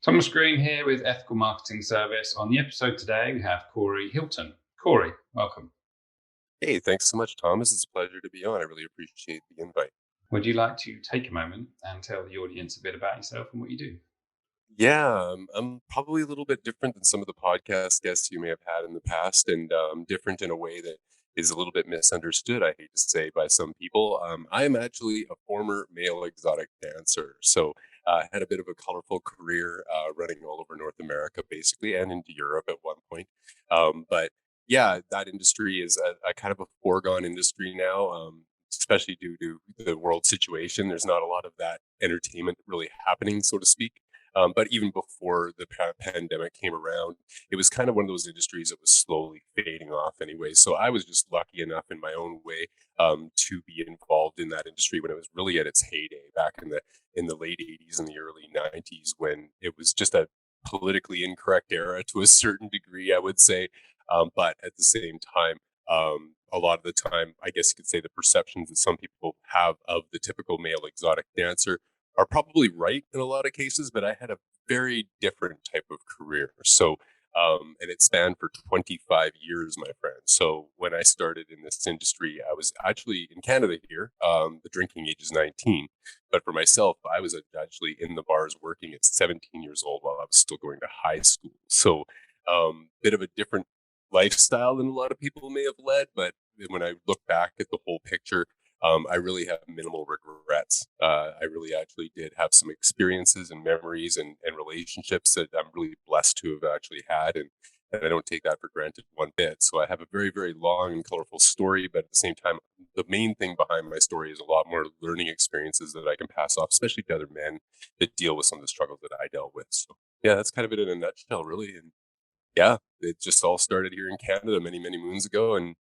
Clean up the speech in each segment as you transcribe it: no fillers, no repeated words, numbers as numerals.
Thomas Green here with Ethical Marketing Service. On the episode today, we have Laine Hilton. Corey, welcome. Hey, thanks so much, Thomas. It's a pleasure to be on. I really appreciate the invite. Would you like to take a moment and tell the audience a bit about yourself and what you do? Yeah, I'm probably a little bit different than some of the podcast guests you may have had in the past, and different in a way that is a little bit misunderstood, I hate to say, by some people. I am actually a former male exotic dancer. So I had a bit of a colorful career running all over North America, basically, and into Europe at one point. But yeah, that industry is a kind of a foregone industry now. Especially due to the world situation, there's not a lot of that entertainment really happening, so to speak. But even before the pandemic came around, it was kind of one of those industries that was slowly fading off anyway. So I was just lucky enough in my own way to be involved in that industry when it was really at its heyday back in the late 80s and the early 90s, when it was just a politically incorrect era to a certain degree, I would say. But at the same time, a lot of the time, I guess you could say the perceptions that some people have of the typical male exotic dancer are probably right in a lot of cases, but I had a very different type of career. So, and it spanned for 25 years, my friend. So when I started in this industry, I was actually in Canada here. The drinking age is 19. But for myself, I was actually in the bars working at 17 years old while I was still going to high school. So, bit of a different lifestyle than a lot of people may have led. But when I look back at the whole picture, I really have minimal regrets. I really actually did have some experiences and memories and relationships that I'm really blessed to have actually had. And I don't take that for granted one bit. So I have a very, very long and colorful story. But at the same time, the main thing behind my story is a lot more learning experiences that I can pass off, especially to other men that deal with some of the struggles that I dealt with. So yeah, that's kind of it in a nutshell, really. And yeah, it just all started here in Canada many, many moons ago, and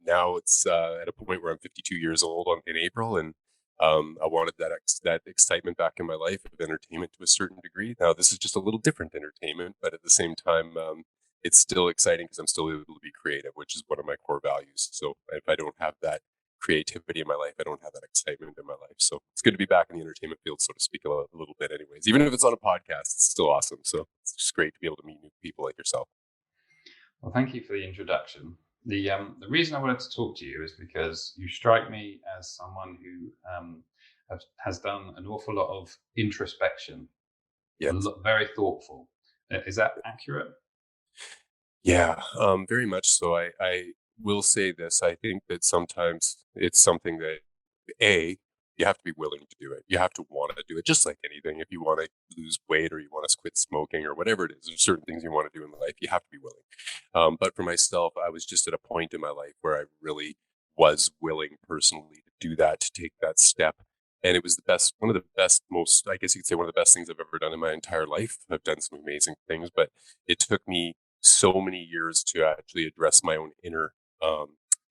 now it's at a point where I'm 52 years old in April, and I wanted that excitement back in my life of entertainment to a certain degree. Now this is just a little different entertainment, but at the same time, it's still exciting because I'm still able to be creative, which is one of my core values. So if I don't have that creativity in my life, I don't have that excitement in my life. So it's good to be back in the entertainment field, so to speak, a little bit, anyways. Even if it's on a podcast, it's still awesome. So it's just great to be able to meet new people like yourself. Well, thank you for the introduction. The reason I wanted to talk to you is because you strike me as someone who has done an awful lot of introspection, Yes. very thoughtful. Is that accurate? Yeah, very much so. I will say this. I think that sometimes it's something that, A, you have to be willing to do it. You have to want to do it, just like anything. If you want to lose weight or you want to quit smoking or whatever it is, there's certain things you want to do in life. You have to be willing. But for myself, I was just at a point in my life where I really was willing personally to do that, to take that step. And it was one of the best, most, I guess you could say, one of the best things I've ever done in my entire life. I've done some amazing things, but it took me so many years to actually address my own inner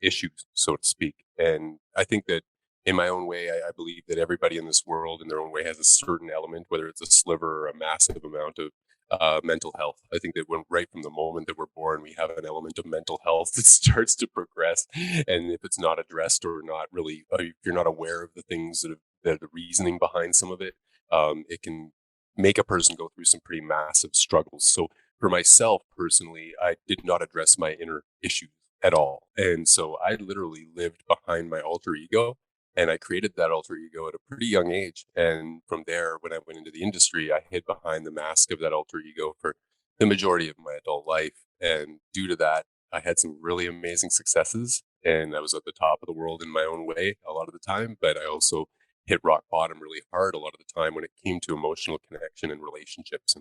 issues, so to speak. And I think that in my own way, I believe that everybody in this world, in their own way, has a certain element, whether it's a sliver or a massive amount of mental health. I think that when right from the moment that we're born, we have an element of mental health that starts to progress. And if it's not addressed or not really, if you're not aware of the things that are the reasoning behind some of it, it can make a person go through some pretty massive struggles. So for myself personally, I did not address my inner issues at all. And so I literally lived behind my alter ego, and I created that alter ego at a pretty young age. And from there, when I went into the industry, I hid behind the mask of that alter ego for the majority of my adult life. And due to that, I had some really amazing successes, and I was at the top of the world in my own way a lot of the time. But I also hit rock bottom really hard a lot of the time when it came to emotional connection and relationships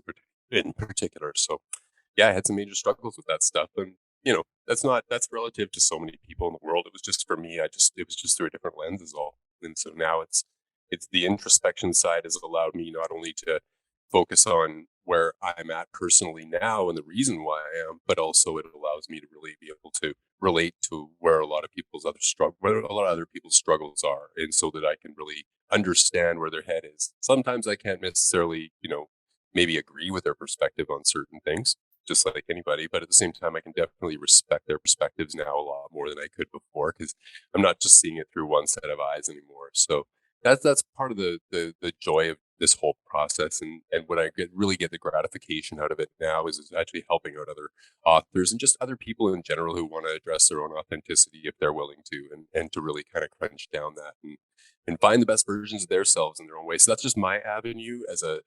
in particular. So yeah, I had some major struggles with that stuff. And that's relative to so many people in the world. It was just for me, it was just through a different lens is all. And so now it's the introspection side has allowed me not only to focus on where I'm at personally now and the reason why I am, but also it allows me to really be able to relate to where where a lot of other people's struggles are. And so that I can really understand where their head is. Sometimes I can't necessarily, maybe agree with their perspective on certain things, just like anybody. But at the same time, I can definitely respect their perspectives now a lot more than I could before because I'm not just seeing it through one set of eyes anymore. So that's part of the joy of this whole process. And what I really get the gratification out of it now is actually helping out other authors and just other people in general who want to address their own authenticity if they're willing to, and to really kind of crunch down that and find the best versions of themselves in their own way. So that's just my avenue as a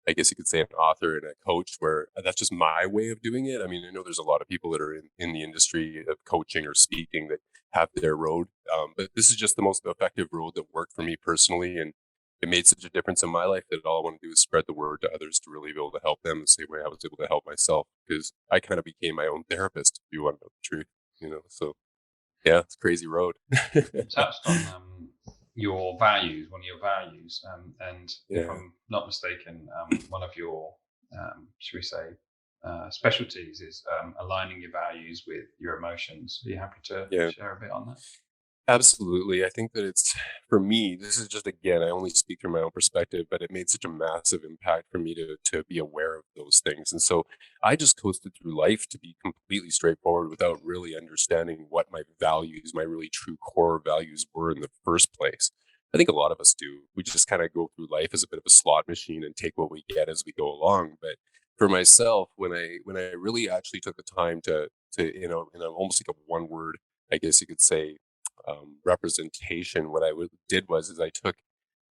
I guess you could say an author and a coach, where that's just my way of doing it. I mean, I know there's a lot of people that are in the industry of coaching or speaking that have their road. But this is just the most effective road that worked for me personally. And it made such a difference in my life that all I want to do is spread the word to others to really be able to help them the same way I was able to help myself, because I kind of became my own therapist, if you want to know the truth, So yeah, it's a crazy road. You touched on your values, one of your values, and if Yeah. I'm not mistaken, one of your, should we say, specialties is aligning your values with your emotions. Are you happy to Yeah. share a bit on that? Absolutely. I think that it's for me, this is just again, I only speak from my own perspective, but it made such a massive impact for me to be aware of those things. And so I just coasted through life, to be completely straightforward, without really understanding what my values, my really true core values were in the first place. I think a lot of us do. We just kind of go through life as a bit of a slot machine and take what we get as we go along. But for myself, when I really actually took the time to in almost like a one word, I guess you could say, representation, what did was is I took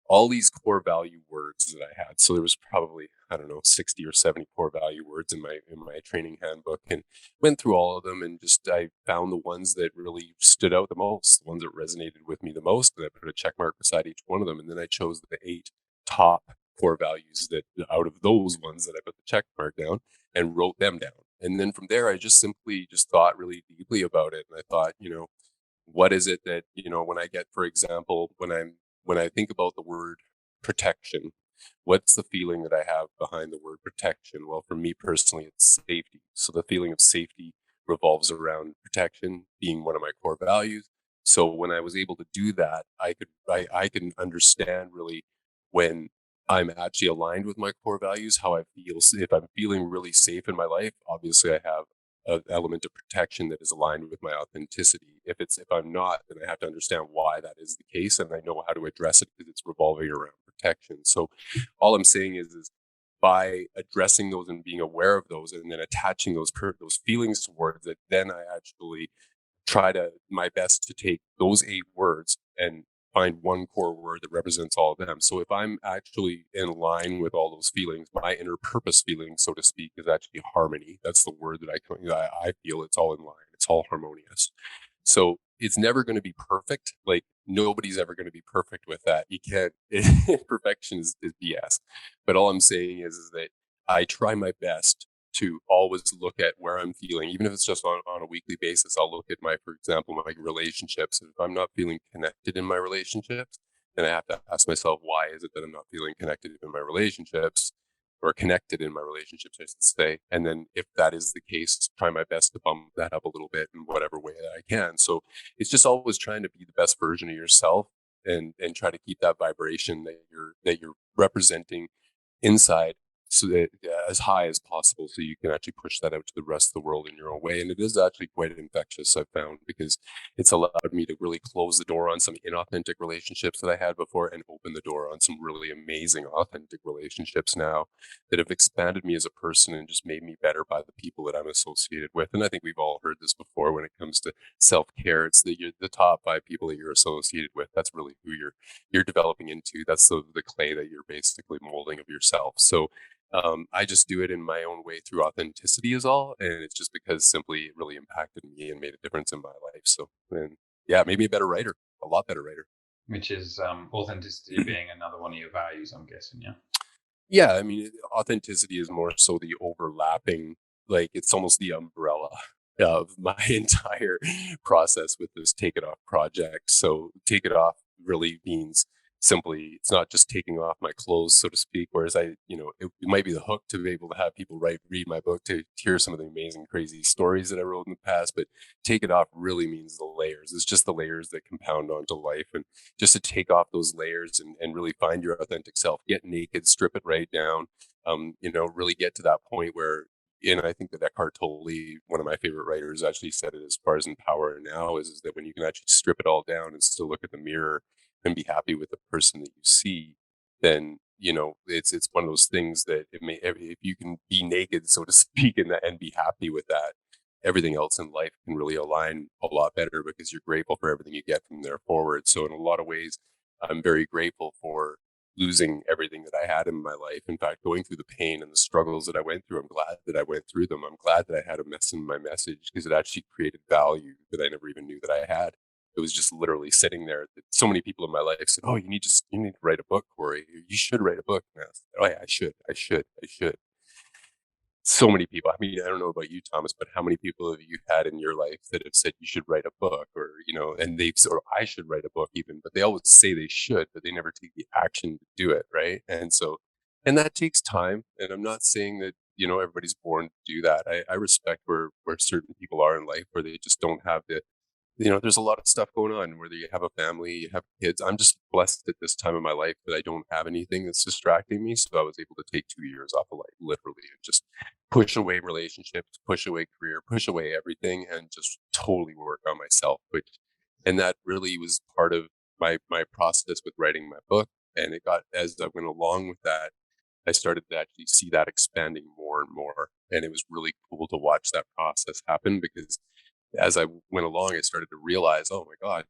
all these core value words that I had. So there was probably, I don't know, 60 or 70 core value words in my training handbook, and went through all of them, and just I found the ones that really stood out the most, the ones that resonated with me the most, and I put a check mark beside each one of them. And then I chose the 8 top core values that out of those ones that I put the check mark down, and wrote them down. And then from there I just simply just thought really deeply about it. And I thought, what is it that, when I get, for example, when I think about the word protection, what's the feeling that I have behind the word protection? Well, for me personally, it's safety. So the feeling of safety revolves around protection being one of my core values. So when I was able to do that, I can understand really when I'm actually aligned with my core values, how I feel. So if I'm feeling really safe in my life, obviously I have an element of protection that is aligned with my authenticity. If I'm not, then I have to understand why that is the case, and I know how to address it because it's revolving around protection. So all I'm saying is by addressing those and being aware of those, and then attaching those feelings towards it, then I actually try to my best to take those 8 words and find one core word that represents all of them. So if I'm actually in line with all those feelings, my inner purpose feeling, so to speak, is actually harmony. That's the word that I feel it's all in line. It's all harmonious. So it's never going to be perfect. Like nobody's ever going to be perfect with that. You can't. Perfection is BS. But all I'm saying is that I try my best to always look at where I'm feeling, even if it's just on a weekly basis. I'll look at for example, my relationships. If I'm not feeling connected in my relationships, then I have to ask myself, why is it that I'm not feeling connected in my relationships, or connected in my relationships, I should say. And then if that is the case, try my best to bump that up a little bit in whatever way that I can. So it's just always trying to be the best version of yourself, and try to keep that vibration that you're representing inside, so that as high as possible, so you can actually push that out to the rest of the world in your own way. And it is actually quite infectious, I've found, because it's allowed me to really close the door on some inauthentic relationships that I had before, and open the door on some really amazing authentic relationships now, that have expanded me as a person and just made me better by the people that I'm associated with. And I think we've all heard this before when it comes to self-care. It's the top 5 people that you're associated with. That's really who you're developing into. That's the clay that you're basically molding of yourself. So I just do it in my own way through authenticity is all. And it's just because simply it really impacted me and made a difference in my life. So, and yeah, it made me a better writer, a lot better writer. Which is authenticity being another one of your values, I'm guessing, yeah. Yeah, I mean, authenticity is more so the overlapping, like it's almost the umbrella of my entire process with this Take It Off project. So, Take It Off really means simply, it's not just taking off my clothes, so to speak. Whereas it might be the hook to be able to have people read my book to hear some of the amazing, crazy stories that I wrote in the past. But Take It Off really means the layers. It's just the layers that compound onto life. And just to take off those layers, and really find your authentic self, get naked, strip it right down, really get to that point where, and I think that Eckhart Tolle, one of my favorite writers, actually said it as far as in Power Now is that when you can actually strip it all down and still look at the mirror and be happy with the person that you see, then it's one of those things that if you can be naked, so to speak, and be happy with that, everything else in life can really align a lot better because you're grateful for everything you get from there forward. So in a lot of ways, I'm very grateful for losing everything that I had in my life. In fact, going through the pain and the struggles that I went through, I'm glad that I went through them. I'm glad that I had a mess in my message because it actually created value that I never even knew that I had. It was just literally sitting there. So many people in my life said, "Oh, you need to write a book, Corey. You should write a book." And I said, "Oh yeah, I should." So many people. I mean, I don't know about you, Thomas, but how many people have you had in your life that have said you should write a book, or and they've said, or I should write a book even, but they always say they should, but they never take the action to do it, right? And that takes time. And I'm not saying that everybody's born to do that. I respect where certain people are in life where they just don't have there's a lot of stuff going on, whether you have a family, you have kids. I'm just blessed at this time of my life that I don't have anything that's distracting me. So I was able to take 2 years off of life, literally, and just push away relationships, push away career, push away everything, and just totally work on myself. And that really was part of my process with writing my book. And it got, as I went along with that, I started to actually see that expanding more and more. And it was really cool to watch that process happen because as I went along, I started to realize, oh my God,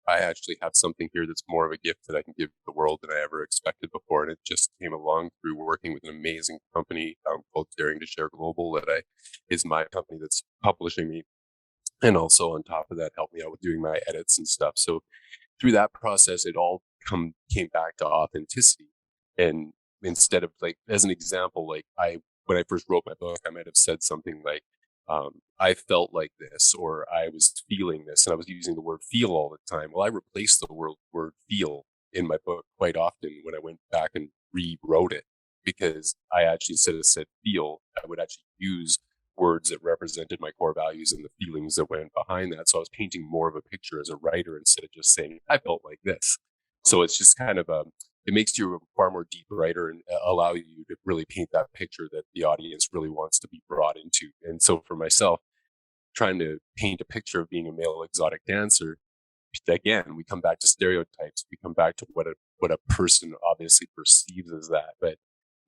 I actually have something here that's more of a gift that I can give to the world than I ever expected before. And it just came along through working with an amazing company called Daring to Share Global is my company that's publishing me. And also on top of that, helped me out with doing my edits and stuff. So through that process, it all came back to authenticity. And instead of, like, as an example, like when I first wrote my book, I might have said something like, I felt like this, or I was feeling this, and I was using the word feel all the time. Well, I replaced the word feel in my book quite often when I went back and rewrote it, because I actually, instead of said feel, I would actually use words that represented my core values and the feelings that went behind that. So I was painting more of a picture as a writer instead of just saying, I felt like this. So it's just kind of it makes you a far more deep writer and allow you to really paint that picture that the audience really wants to be brought into. And so for myself, trying to paint a picture of being a male exotic dancer, again, we come back to stereotypes. We come back to what a person obviously perceives as that. But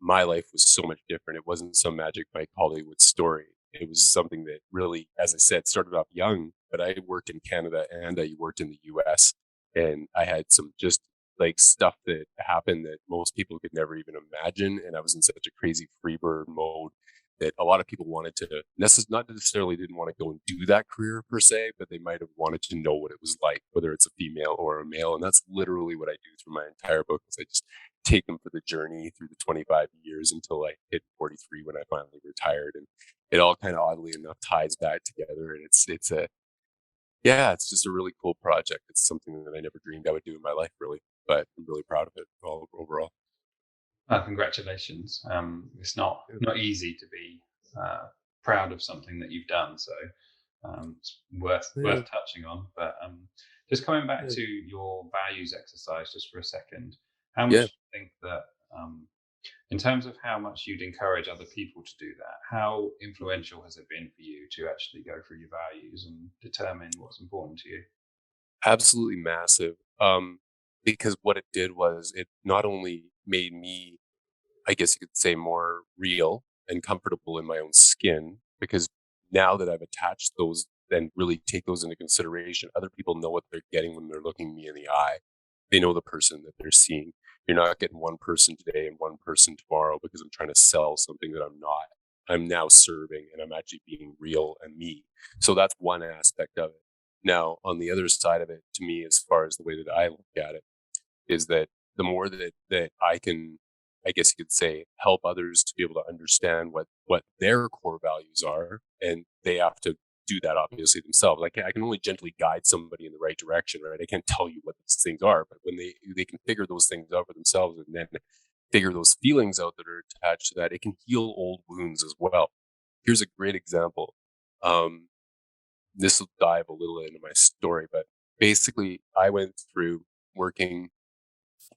my life was so much different. It wasn't some Magic Mike Hollywood story. It was something that really, as I said, started off young, but I worked in Canada and I worked in the US. And I had some just like stuff that happened that most people could never even imagine. And I was in such a crazy freebird mode that a lot of people wanted to not necessarily didn't want to go and do that career per se, but they might have wanted to know what it was like, whether it's a female or a male. And that's literally what I do through my entire book is I just take them for the journey through the 25 years until I hit 43 when I finally retired. And it all kind of oddly enough ties back together. And it's just a really cool project. It's something that I never dreamed I would do in my life, really, but I'm really proud of it all overall. Congratulations. It's not easy to be proud of something that you've done, so it's worth touching on. But just coming back to your values exercise, just for a second, how much do you think that, in terms of how much you'd encourage other people to do that, how influential has it been for you to actually go through your values and determine what's important to you? Absolutely massive. Because what it did was it not only made me, I guess you could say, more real and comfortable in my own skin, because now that I've attached those and really take those into consideration, other people know what they're getting when they're looking me in the eye. They know the person that they're seeing. You're not getting one person today and one person tomorrow because I'm trying to sell something that I'm not. I'm now serving and I'm actually being real and me. So that's one aspect of it. Now, on the other side of it, to me, as far as the way that I look at it, is that the more that I can, I guess you could say, help others to be able to understand what their core values are, and they have to do that obviously themselves. Like I can only gently guide somebody in the right direction, right? I can't tell you what these things are, but when they can figure those things out for themselves and then figure those feelings out that are attached to that, it can heal old wounds as well. Here's a great example. Um, this will dive a little into my story, but basically I went through working,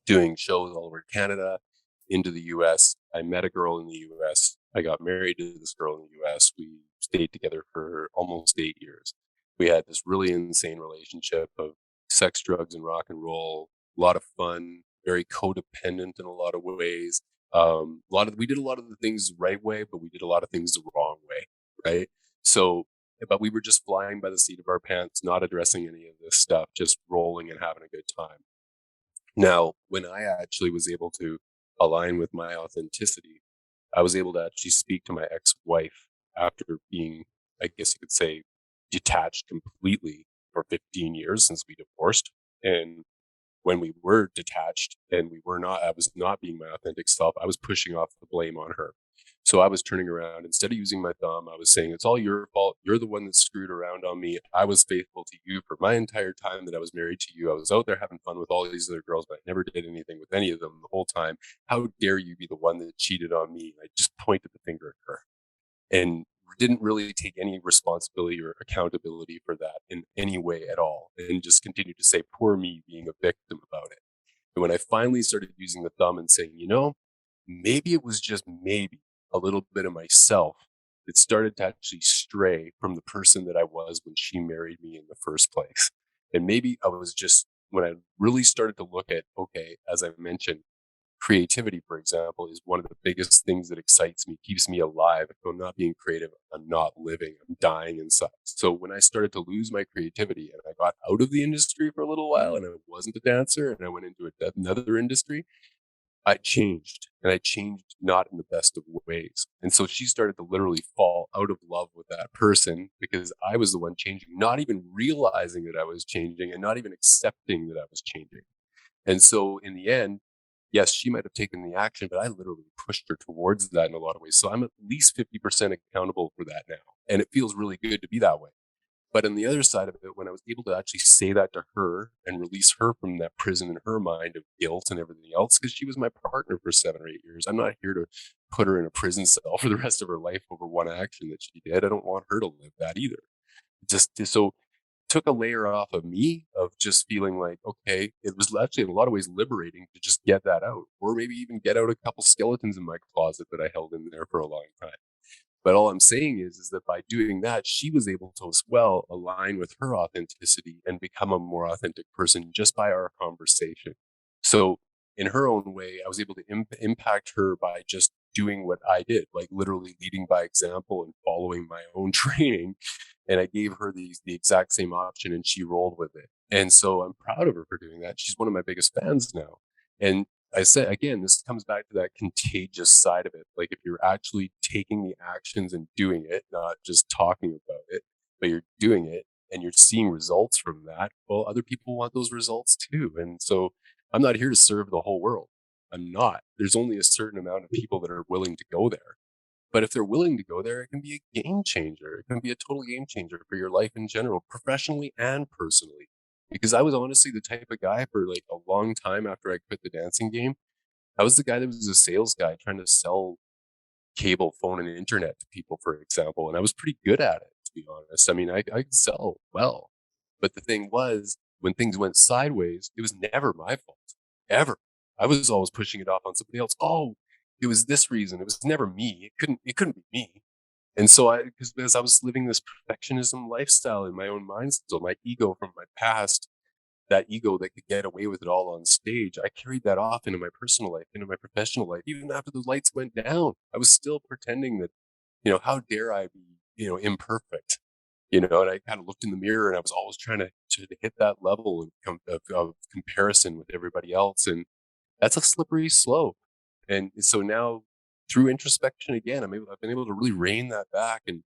doing shows all over Canada, into the US. I met a girl in the US. I got married to this girl in the US. We stayed together for almost 8 years. We had this really insane relationship of sex, drugs, and rock and roll, a lot of fun, very codependent in a lot of ways. We did a lot of the things the right way, but we did a lot of things the wrong way, right? So, but we were just flying by the seat of our pants, not addressing any of this stuff, just rolling and having a good time. Now, when I actually was able to align with my authenticity, I was able to actually speak to my ex-wife after being, I guess you could say, detached completely for 15 years since we divorced. And when we were detached and I was not being my authentic self, I was pushing off the blame on her. So I was turning around, instead of using my thumb, I was saying, it's all your fault. You're the one that screwed around on me. I was faithful to you for my entire time that I was married to you. I was out there having fun with all these other girls, but I never did anything with any of them the whole time. How dare you be the one that cheated on me? I just pointed the finger at her and didn't really take any responsibility or accountability for that in any way at all, and just continued to say, poor me, being a victim about it. And when I finally started using the thumb and saying, maybe it was just maybe a little bit of myself that started to actually stray from the person that I was when she married me in the first place. And maybe I was just, when I really started to look at, okay, as I mentioned, creativity, for example, is one of the biggest things that excites me, keeps me alive. If I'm not being creative, I'm not living, I'm dying inside. So when I started to lose my creativity and I got out of the industry for a little while and I wasn't a dancer and I went into another industry, I changed, and I changed not in the best of ways. And so she started to literally fall out of love with that person because I was the one changing, not even realizing that I was changing and not even accepting that I was changing. And so in the end, yes, she might have taken the action, but I literally pushed her towards that in a lot of ways. So I'm at least 50% accountable for that now. And it feels really good to be that way. But on the other side of it, when I was able to actually say that to her and release her from that prison in her mind of guilt and everything else, because she was my partner for 7 or 8 years. I'm not here to put her in a prison cell for the rest of her life over one action that she did. I don't want her to live that either. So took a layer off of me of just feeling like, okay, it was actually in a lot of ways liberating to just get that out, or maybe even get out a couple skeletons in my closet that I held in there for a long time. But all I'm saying is that by doing that, she was able to as well align with her authenticity and become a more authentic person just by our conversation. So in her own way, I was able to impact her by just doing what I did, like literally leading by example and following my own training. And I gave her the exact same option and she rolled with it. And so I'm proud of her for doing that. She's one of my biggest fans now. And I said, again, this comes back to that contagious side of it. Like if you're actually taking the actions and doing it, not just talking about it, but you're doing it and you're seeing results from that, well, other people want those results too. And so I'm not here to serve the whole world. I'm not. There's only a certain amount of people that are willing to go there. But if they're willing to go there, it can be a game changer. It can be a total game changer for your life in general, professionally and personally. Because I was honestly the type of guy for like a long time after I quit the dancing game. I was the guy that was a sales guy trying to sell cable, phone, and internet to people, for example. And I was pretty good at it, to be honest. I mean, I could sell well. But the thing was, when things went sideways, it was never my fault, ever. I was always pushing it off on somebody else. Oh, it was this reason. It was never me. It couldn't be me. And so because I was living this perfectionism lifestyle in my own mind, so my ego from my past, that ego that could get away with it all on stage, I carried that off into my personal life, into my professional life. Even after the lights went down, I was still pretending that, how dare I be, imperfect, and I kind of looked in the mirror and I was always trying to hit that level of comparison with everybody else. And that's a slippery slope. And so now through introspection again, I've been able to really rein that back and,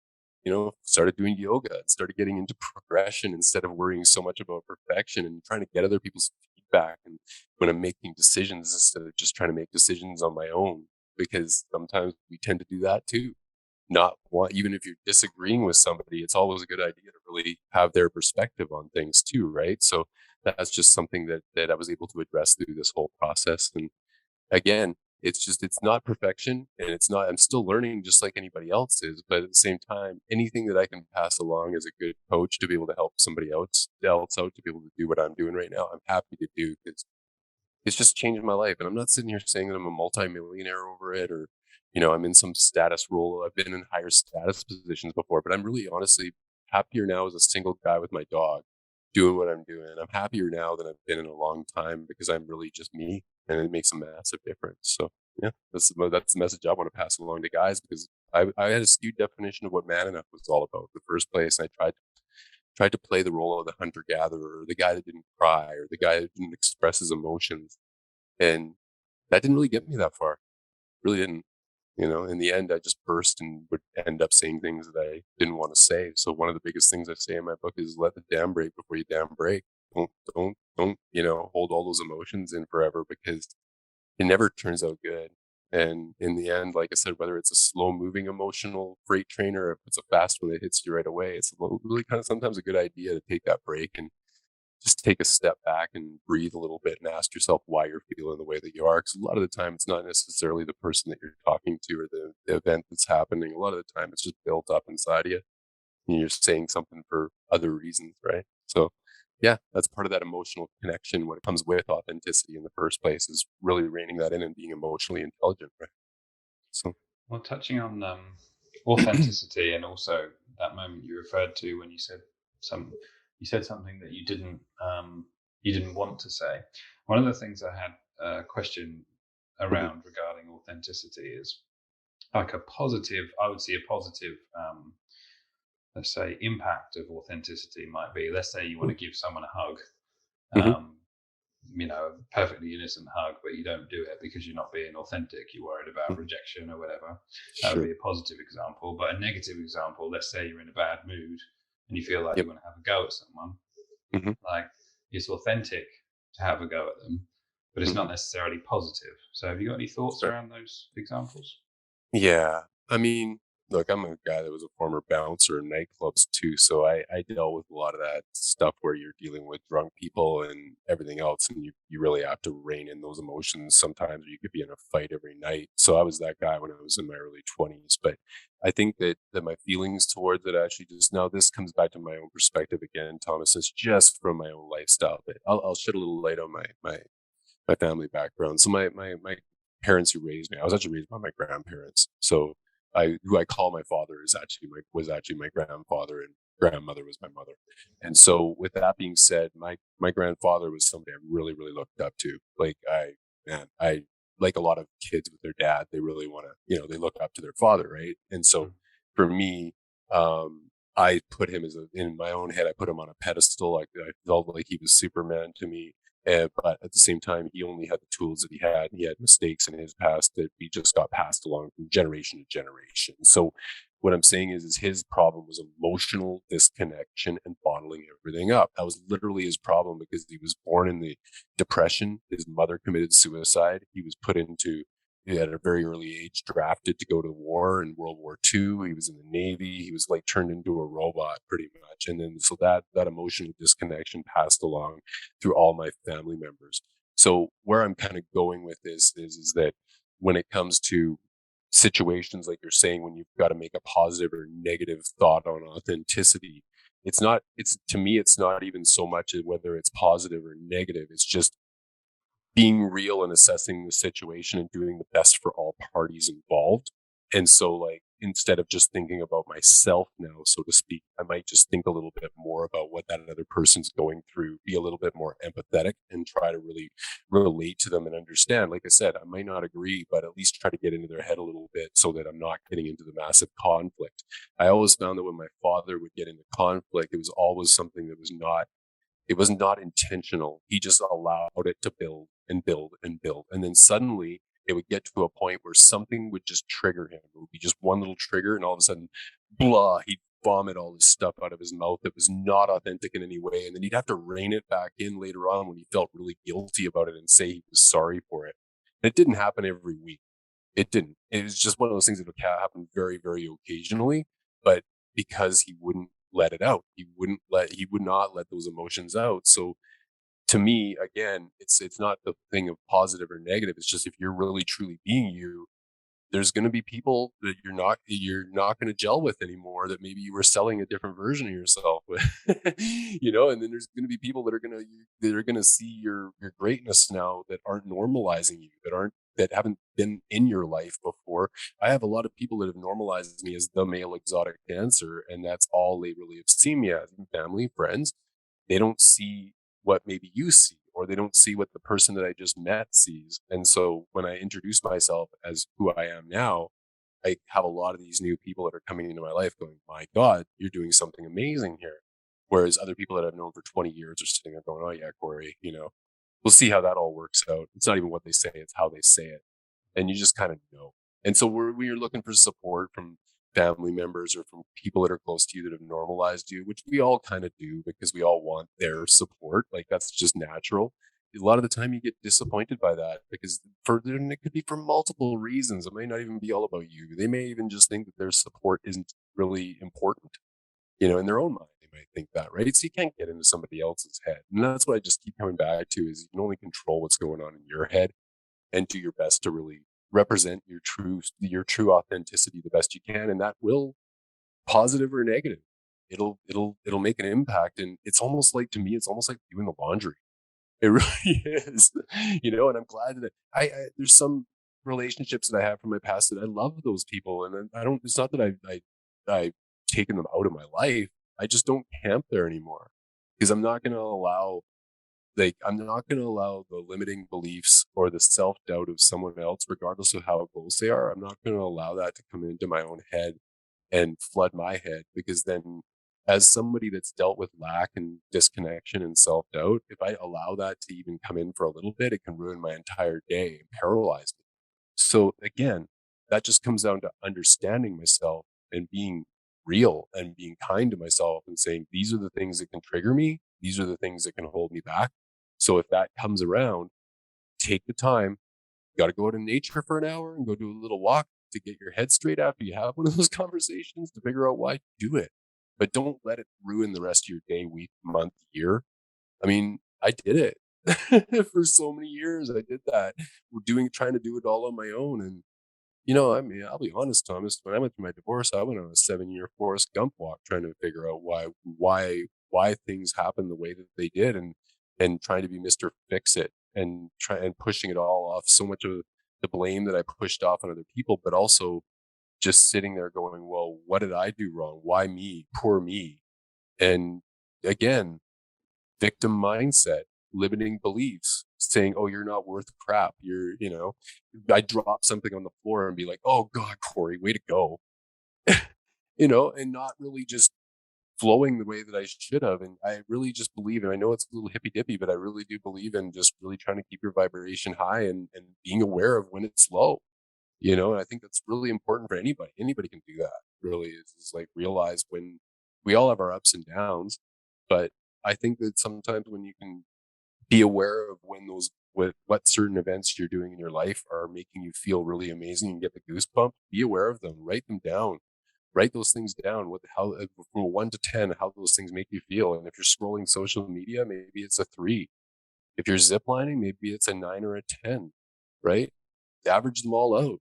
started doing yoga and started getting into progression instead of worrying so much about perfection and trying to get other people's feedback. And when I'm making decisions, instead of just trying to make decisions on my own, because sometimes we tend to do that too. Not want, even if you're disagreeing with somebody, it's always a good idea to really have their perspective on things too, right? So that's just something that I was able to address through this whole process. And again, it's not perfection and I'm still learning just like anybody else is. But at the same time, anything that I can pass along as a good coach to be able to help somebody else out to be able to do what I'm doing right now, I'm happy to do because it's just changed my life. And I'm not sitting here saying that I'm a multimillionaire over it or, I'm in some status role. I've been in higher status positions before, but I'm really honestly happier now as a single guy with my dog doing what I'm doing. I'm happier now than I've been in a long time because I'm really just me. and it makes a massive difference. So yeah, that's the message I want to pass along to guys, because I had a skewed definition of what man enough was all about in the first place. And I tried to play the role of the hunter gatherer, or the guy that didn't cry, or the guy that didn't express his emotions, and that didn't really get me that far. Really didn't. In the end, I just burst and would end up saying things that I didn't want to say. So one of the biggest things I say in my book is let the dam break before you dam break. Don't, hold all those emotions in forever, because it never turns out good. And in the end, like I said, whether it's a slow moving emotional freight train or if it's a fast one that hits you right away, it's really kind of sometimes a good idea to take that break and just take a step back and breathe a little bit and ask yourself why you're feeling the way that you are. Because a lot of the time, it's not necessarily the person that you're talking to or the event that's happening. A lot of the time, it's just built up inside of you, and you're saying something for other reasons, right? So, yeah, that's part of that emotional connection. When it comes with authenticity in the first place, is really reining that in and being emotionally intelligent, right? So, Well, touching on authenticity, and also that moment you referred to when some, you said something that you didn't want to say. One of the things I had a question mhm, around regarding authenticity is like I would see a positive, let's say, impact of authenticity might be, let's say you want to give someone a hug, mhm, um, a perfectly innocent hug, but you don't do it because you're not being authentic. You're worried about mhm. rejection or whatever. That would Sure. be a positive example. But a negative example, let's say you're in a bad mood and you feel like Yep. you want to have a go at someone, Mhm, like it's authentic to have a go at them, but it's mhm. not necessarily positive. So have you got any thoughts Right. around those examples? Yeah. I mean, look, I'm a guy that was a former bouncer in nightclubs too. So I dealt with a lot of that stuff where you're dealing with drunk people and everything else. And you really have to rein in those emotions. Sometimes you could be in a fight every night. So I was that guy when I was in my early 20s. But I think that my feelings towards it actually just now, this comes back to my own perspective again, Thomas. It's just from my own lifestyle. But I'll shed a little light on my family background. So my parents who raised me, I was actually raised by my grandparents. So who I call my father was actually my grandfather, and grandmother was my mother. And so with that being said, my grandfather was somebody I really, really looked up to. I like a lot of kids with their dad, they really want to, they look up to their father, right? And so Mm. for me, I put him in my own head, I put him on a pedestal. I felt like he was Superman to me. But at the same time, he only had the tools that he had. He had mistakes in his past that we just got passed along from generation to generation. So what I'm saying is his problem was emotional disconnection and bottling everything up. That was literally his problem, because he was born in the Depression. His mother committed suicide. He was put into at a very early age, drafted to go to war in World War II. He was in the Navy. He was like turned into a robot pretty much. And then so that emotional disconnection passed along through all my family members. So where I'm kind of going with this is that when it comes to situations like you're saying, when you've got to make a positive or negative thought on authenticity, it's to me, it's not even so much whether it's positive or negative. It's just being real and assessing the situation and doing the best for all parties involved. And so, like, instead of just thinking about myself now, so to speak, I might just think a little bit more about what that other person's going through, be a little bit more empathetic, and try to really relate to them and understand. Like I said, I might not agree, but at least try to get into their head a little bit so that I'm not getting into the massive conflict. I always found that when my father would get into conflict, it was always something that was not intentional. He just allowed it to build and build and build. And then suddenly it would get to a point where something would just trigger him. It would be just one little trigger, and all of a sudden, blah, he'd vomit all this stuff out of his mouth that was not authentic in any way. And then he'd have to rein it back in later on when he felt really guilty about it and say he was sorry for it. And it didn't happen every week. It didn't. It was just one of those things that would happen very, very occasionally. But because he wouldn't let it out, he would not let those emotions out. So to me, again, it's not the thing of positive or negative. It's just if you're really truly being you, there's going to be people that you're not going to gel with anymore, that maybe you were selling a different version of yourself with. And then there's going to be people that are going to see your greatness now, that aren't normalizing you, that haven't been in your life before. I have a lot of people that have normalized me as the male exotic dancer, and that's all they really have seen me as. Family, friends, they don't see what maybe you see, or they don't see what the person that I just met sees. And so when I introduce myself as who I am now, I have a lot of these new people that are coming into my life going, my God, you're doing something amazing here. Whereas other people that I've known for 20 years are sitting there going, oh yeah, Corey, we'll see how that all works out. It's not even what they say, it's how they say it. And you just kind of know. And so when you're looking for support from family members or from people that are close to you that have normalized you, which we all kind of do because we all want their support, like that's just natural. A lot of the time you get disappointed by that because and it could be for multiple reasons. It may not even be all about you. They may even just think that their support isn't really important, in their own mind. They might think that, right? So you can't get into somebody else's head. And that's what I just keep coming back to is you can only control what's going on in your head and do your best to really represent your true authenticity the best you can. And that will, positive or negative, it'll make an impact. And it's almost like, to me, it's almost like doing the laundry. It really is, and I'm glad that there's some relationships that I have from my past that I love those people. And I don't, it's not that I've taken them out of my life. I just don't camp there anymore because I'm not going to allow the limiting beliefs or the self-doubt of someone else, regardless of how close they are. I'm not going to allow that to come into my own head and flood my head, because then, as somebody that's dealt with lack and disconnection and self-doubt, if I allow that to even come in for a little bit, it can ruin my entire day and paralyze me. So again, that just comes down to understanding myself and being real and being kind to myself and saying, these are the things that can trigger me. These are the things that can hold me back. So if that comes around, take the time. You got to go out in nature for an hour and go do a little walk to get your head straight after you have one of those conversations to figure out why. Do it, but don't let it ruin the rest of your day, week, month, year. I mean, I did it for so many years. I did that. Trying to do it all on my own. And, I mean, I'll be honest, Thomas, when I went through my divorce, I went on a 7-year Forrest Gump walk trying to figure out why things happened the way that they did, and trying to be Mr. Fix It and pushing it all off, so much of the blame that I pushed off on other people, but also just sitting there going, well, what did I do wrong? Why me? Poor me. And again, victim mindset, limiting beliefs, saying, oh, you're not worth crap. I drop something on the floor and be like, oh God, Corey, way to go. And not really just flowing the way that I should have. And I really just believe, and I know it's a little hippy dippy, but I really do believe in just really trying to keep your vibration high and being aware of when it's low. And I think that's really important for anybody. Anybody can do that, really, is like realize when we all have our ups and downs. But I think that sometimes when you can be aware of when what certain events you're doing in your life are making you feel really amazing and get the goosebumps, be aware of them, write them down, write those things down, how from 1 to 10, how those things make you feel. And if you're scrolling social media, maybe it's a 3. If you're ziplining, maybe it's a 9 or a 10, right? Average them all out,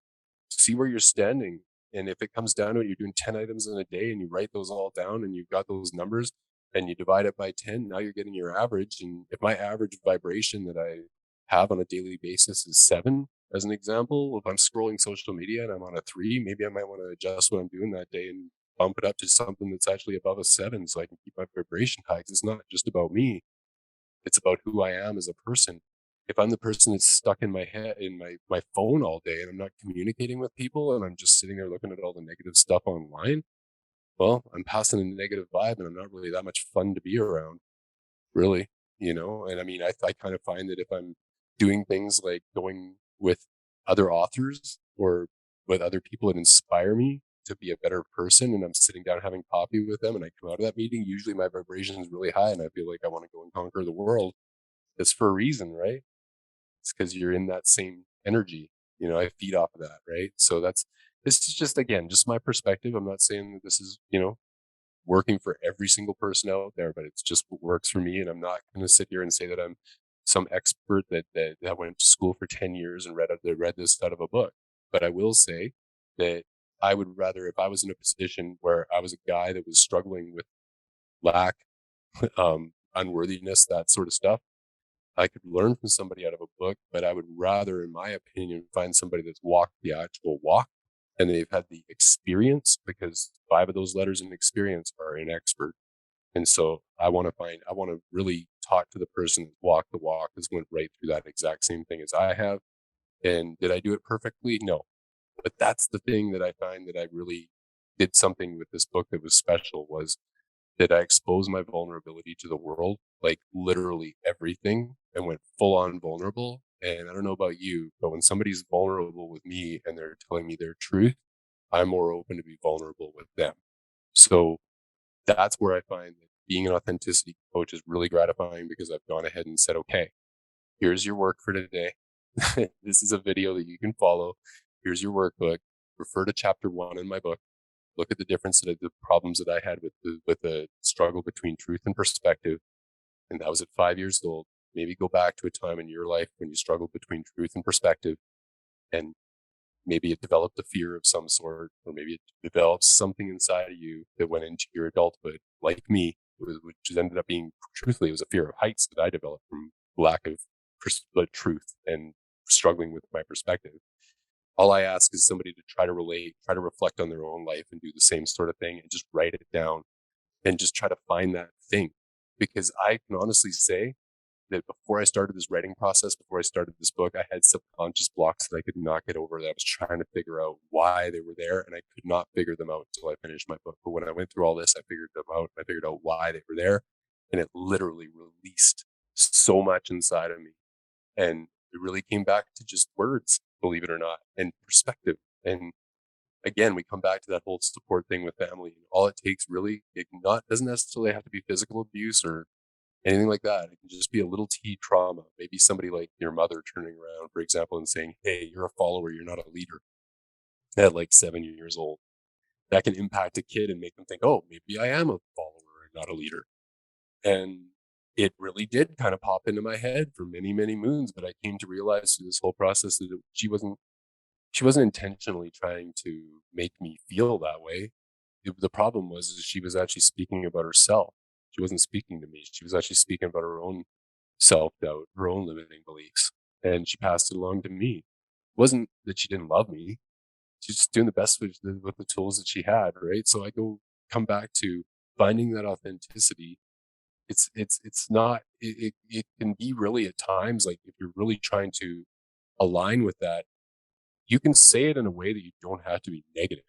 see where you're standing. And if it comes down to it, you're doing 10 items in a day and you write those all down and you've got those numbers and you divide it by 10, now you're getting your average. And if my average vibration that I have on a daily basis is 7, as an example, if I'm scrolling social media and I'm on a 3, maybe I might want to adjust what I'm doing that day and bump it up to something that's actually above a 7 so I can keep my vibration high. Because it's not just about me, it's about who I am as a person. If I'm the person that's stuck in my head, in my phone all day, and I'm not communicating with people, and I'm just sitting there looking at all the negative stuff online, well, I'm passing a negative vibe, and I'm not really that much fun to be around, really. And I mean, I kind of find that if I'm doing things like going with other authors or with other people that inspire me to be a better person, and I'm sitting down having coffee with them, and I come out of that meeting, usually my vibration is really high, and I feel like I want to go and conquer the world. It's for a reason, right? It's because you're in that same energy. I feed off of that, right? So this is just, again, just my perspective. I'm not saying that this is, working for every single person out there, but it's just what works for me. And I'm not going to sit here and say that I'm some expert that went to school for 10 years and read this out of a book. But I will say that I would rather, if I was in a position where I was a guy that was struggling with lack, unworthiness, that sort of stuff, I could learn from somebody out of a book, but I would rather, in my opinion, find somebody that's walked the actual walk and they've had the experience, because 5 of those letters in experience are an expert. And so I want to really talk to the person that walked the walk, has went right through that exact same thing as I have. And did I do it perfectly? No. But that's the thing that I find that I really did something with this book that was special, was that I exposed my vulnerability to the world, like literally everything, and went full on vulnerable. And I don't know about you, but when somebody's vulnerable with me and they're telling me their truth, I'm more open to be vulnerable with them. So that's where I find that being an authenticity coach is really gratifying, because I've gone ahead and said, okay, here's your work for today. This is a video that you can follow. Here's your workbook. Refer to chapter 1 in my book. Look at the difference that the problems that I had with the struggle between truth and perspective. And that was at 5 years old. Maybe go back to a time in your life when you struggled between truth and perspective, and maybe it developed a fear of some sort, or maybe it developed something inside of you that went into your adulthood, like me, which ended up being, truthfully, it was a fear of heights that I developed from lack of truth and struggling with my perspective. All I ask is somebody to try to relate, try to reflect on their own life and do the same sort of thing, and just write it down and just try to find that thing. Because I can honestly say that before I started this writing process, before I started this book, I had subconscious blocks that I could not get over, that I was trying to figure out why they were there, and I could not figure them out until I finished my book. But when I went through all this, I figured them out. I figured out why they were there, and it literally released so much inside of me. And it really came back to just words, believe it or not, and perspective. And again, we come back to that whole support thing with family. All it takes, really, doesn't necessarily have to be physical abuse or anything like that. It can just be a little T trauma. Maybe somebody like your mother turning around, for example, and saying, "Hey, you're a follower, you're not a leader," at like 7 years old. That can impact a kid and make them think, "Oh, maybe I am a follower and not a leader." And it really did kind of pop into my head for many, many moons. But I came to realize through this whole process that she wasn't intentionally trying to make me feel that way. The problem was is she was actually speaking about herself. She wasn't speaking to me. She was actually speaking about her own self-doubt, her own limiting beliefs, and she passed it along to me. It wasn't that she didn't love me. She's just doing the best with the tools that she had, right? So I come back to finding that authenticity. It's not, it can be really at times, like if you're really trying to align with that, you can say it in a way that you don't have to be negative.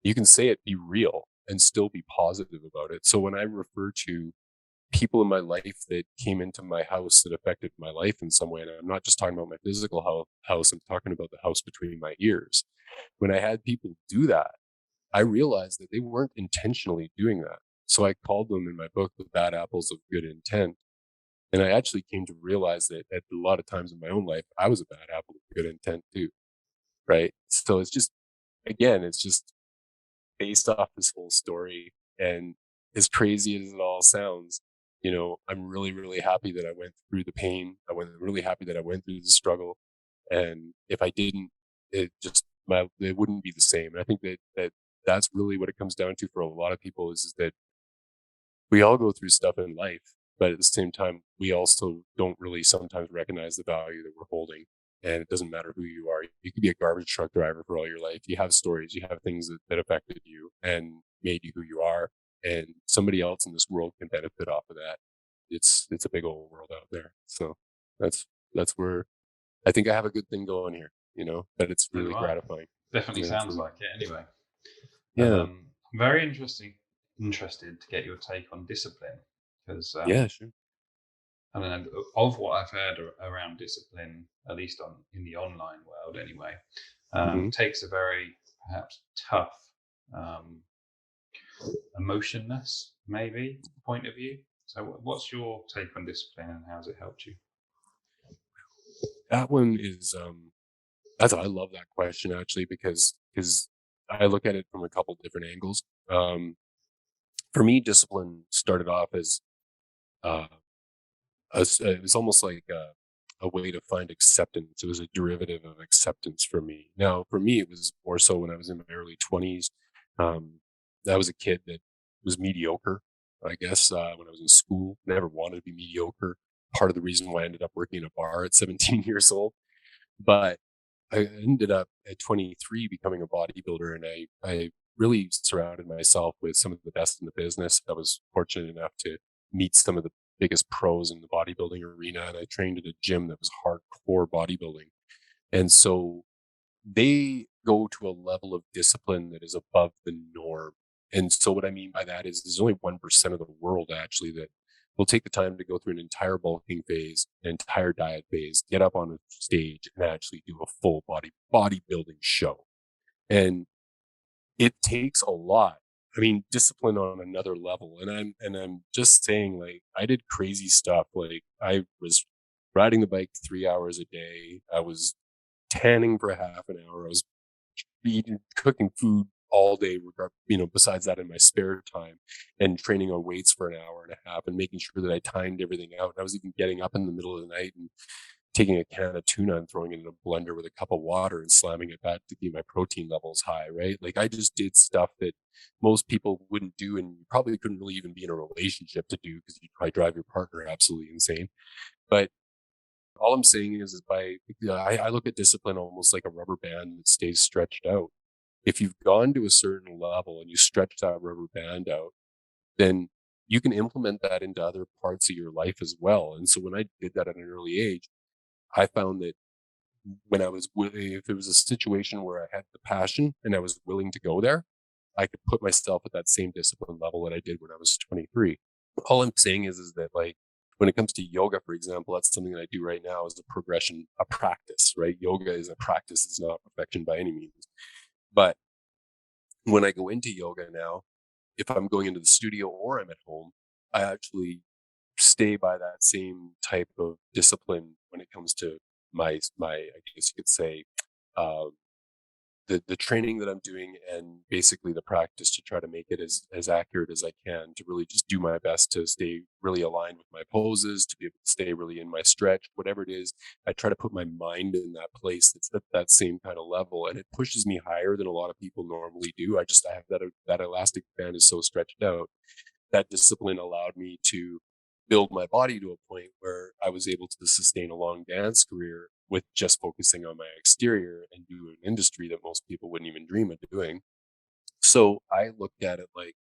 You can say it, be real, and still be positive about it. So when I refer to people in my life that came into my house that affected my life in some way, and I'm not just talking about my physical house, I'm talking about the house between my ears. When I had people do that, I realized that they weren't intentionally doing that. So I called them in my book the bad apples of good intent. And I actually came to realize that at a lot of times in my own life, I was a bad apple of good intent too. Right. So it's just, again, it's just based off this whole story. And as crazy as it all sounds, I'm really, really happy that I went through the pain. Really happy that I went through the struggle. And if I didn't, it wouldn't be the same. And I think that's really what it comes down to for a lot of people, is that we all go through stuff in life, but at the same time, we also don't really sometimes recognize the value that we're holding. And it doesn't matter who you are. You could be a garbage truck driver for all your life. You have stories, you have things that affected you and made you who you are. And somebody else in this world can benefit off of that. It's a big old world out there. So that's where I think I have a good thing going here, but it's really gratifying. Definitely sounds like it anyway. Yeah. I'm very interested to get your take on discipline, because Yeah, sure. I don't know, of what I've heard around discipline, at least in the online world anyway, takes a very perhaps tough emotionless maybe point of view. So what's your take on discipline, and how's it helped you? That one is I love that question, actually, because I look at it from a couple different angles. For me, discipline started off as uh, it was almost like a way to find acceptance. It was a derivative of acceptance for me. Now, for me, it was more so when I was in my early 20s. I was a kid that was mediocre, I guess, when I was in school. Never wanted to be mediocre. Part of the reason why I ended up working in a bar at 17 years old. But I ended up at 23 becoming a bodybuilder, and I really surrounded myself with some of the best in the business. I was fortunate enough to meet some of the biggest pros in the bodybuilding arena, and I trained at a gym that was hardcore bodybuilding. And so they go to a level of discipline that is above the norm. And so what I mean by that is there's only 1% of the world actually that will take the time to go through an entire bulking phase, an entire diet phase, get up on a stage and actually do a full bodybuilding show. And it takes a lot. I mean, discipline on another level. And I'm just saying, like, I did crazy stuff. Like, I was riding the bike 3 hours a day. I was tanning for half an hour. I was eating, cooking food all day, besides that in my spare time, and training on weights for an hour and a half and making sure that I timed everything out. And I was even getting up in the middle of the night and taking a can of tuna and throwing it in a blender with a cup of water and slamming it back to keep my protein levels high, right? Like, I just did stuff that most people wouldn't do, and you probably couldn't really even be in a relationship to do because you'd probably drive your partner absolutely insane. But all I'm saying is I look at discipline almost like a rubber band that stays stretched out. If you've gone to a certain level and you stretch that rubber band out, then you can implement that into other parts of your life as well. And so when I did that at an early age, I found that if it was a situation where I had the passion and I was willing to go there, I could put myself at that same discipline level that I did when I was 23. All I'm saying is that, like, when it comes to yoga, for example, that's something that I do right now is a progression, a practice, right? Yoga is a practice. It's not perfection by any means. But when I go into yoga now, if I'm going into the studio or I'm at home, I actually stay by that same type of discipline when it comes to my I guess you could say, uh, the training that I'm doing, and basically the practice to try to make it as accurate as I can, to really just do my best to stay really aligned with my poses, to be able to stay really in my stretch, whatever it is. I try to put my mind in that place that's at that same kind of level, and it pushes me higher than a lot of people normally do. I have that elastic band is so stretched out. That discipline allowed me to build my body to a point where I was able to sustain a long dance career with just focusing on my exterior and do an industry that most people wouldn't even dream of doing. So I looked at it like